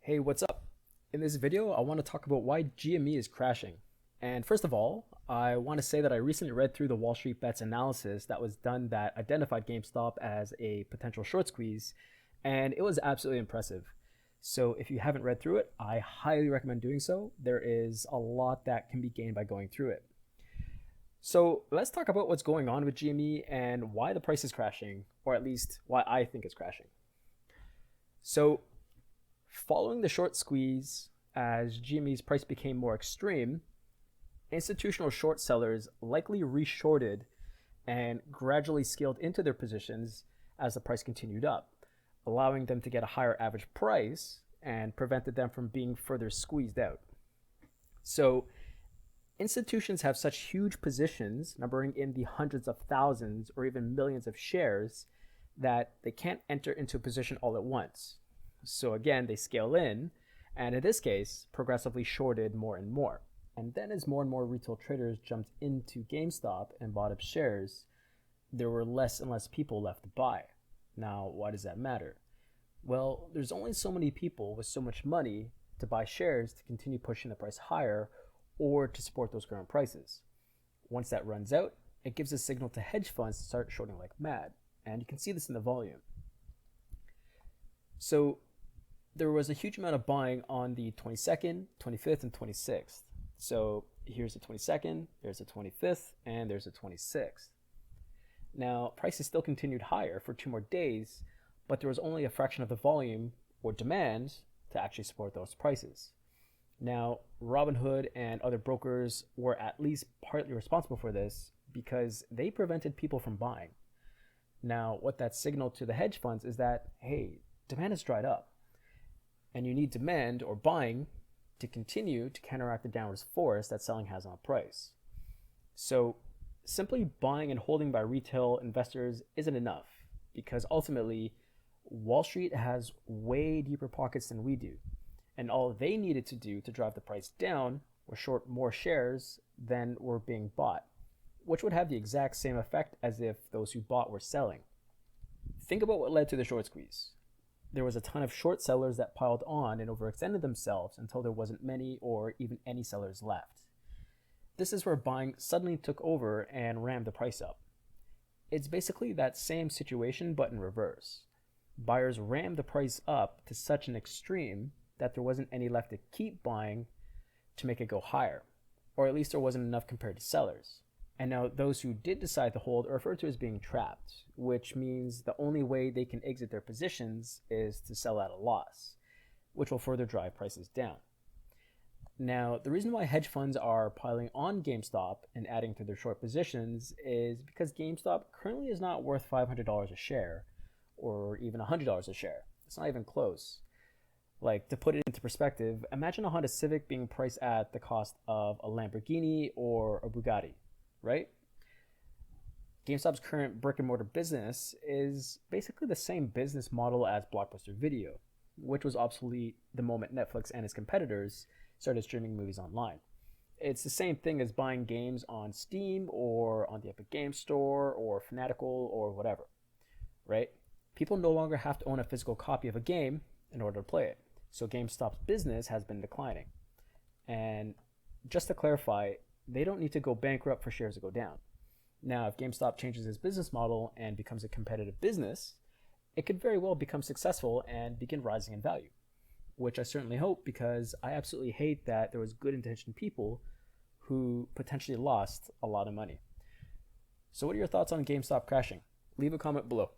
Hey, what's up? In this video, I want to talk about why GME is crashing. And first of all, I want to say that I recently read through the WallStreetBets analysis that was done that identified GameStop as a potential short squeeze, and it was absolutely impressive. So if you haven't read through it, I highly recommend doing so. There is a lot that can be gained by going through it. So let's talk about what's going on with GME and why the price is crashing, or at least why I think it's crashing. So following the short squeeze, as GME's price became more extreme, institutional short sellers likely reshorted and gradually scaled into their positions as the price continued up, allowing them to get a higher average price and prevented them from being further squeezed out. So, institutions have such huge positions, numbering in the hundreds of thousands or even millions of shares, that they can't enter into a position all at once. So again, they scale in, and in this case, progressively shorted more and more. And then as more and more retail traders jumped into GameStop and bought up shares, there were less and less people left to buy. Now, why does that matter? Well, there's only so many people with so much money to buy shares to continue pushing the price higher or to support those current prices. Once that runs out, it gives a signal to hedge funds to start shorting like mad. And you can see this in the volume. So there was a huge amount of buying on the 22nd, 25th, and 26th. So here's the 22nd, there's the 25th, and there's the 26th. Now, prices still continued higher for 2 more days, but there was only a fraction of the volume or demand to actually support those prices. Now, Robinhood and other brokers were at least partly responsible for this because they prevented people from buying. Now, what that signaled to the hedge funds is that, hey, demand has dried up, and you need demand or buying to continue to counteract the downward force that selling has on price. So simply buying and holding by retail investors isn't enough, because ultimately Wall Street has way deeper pockets than we do, and all they needed to do to drive the price down was short more shares than were being bought, which would have the exact same effect as if those who bought were selling. Think about what led to the short squeeze. There was a ton of short sellers that piled on and overextended themselves until there wasn't many or even any sellers left. This is where buying suddenly took over and rammed the price up. It's basically that same situation but in reverse. Buyers rammed the price up to such an extreme that there wasn't any left to keep buying to make it go higher, or at least there wasn't enough compared to sellers. And now those who did decide to hold are referred to as being trapped, which means the only way they can exit their positions is to sell at a loss, which will further drive prices down. Now, the reason why hedge funds are piling on GameStop and adding to their short positions is because GameStop currently is not worth $500 a share, or even $100 a share. It's not even close. Like, to put it into perspective, imagine a Honda Civic being priced at the cost of a Lamborghini or a Bugatti, right? GameStop's current brick and mortar business is basically the same business model as Blockbuster Video, which was obsolete the moment Netflix and its competitors started streaming movies online. It's the same thing as buying games on Steam or on the Epic Games Store or Fanatical or whatever, right? People no longer have to own a physical copy of a game in order to play it. So GameStop's business has been declining. And just to clarify, they don't need to go bankrupt for shares to go down. Now, if GameStop changes its business model and becomes a competitive business, it could very well become successful and begin rising in value, which I certainly hope, because I absolutely hate that there was good intentioned people who potentially lost a lot of money. So what are your thoughts on GameStop crashing? Leave a comment below.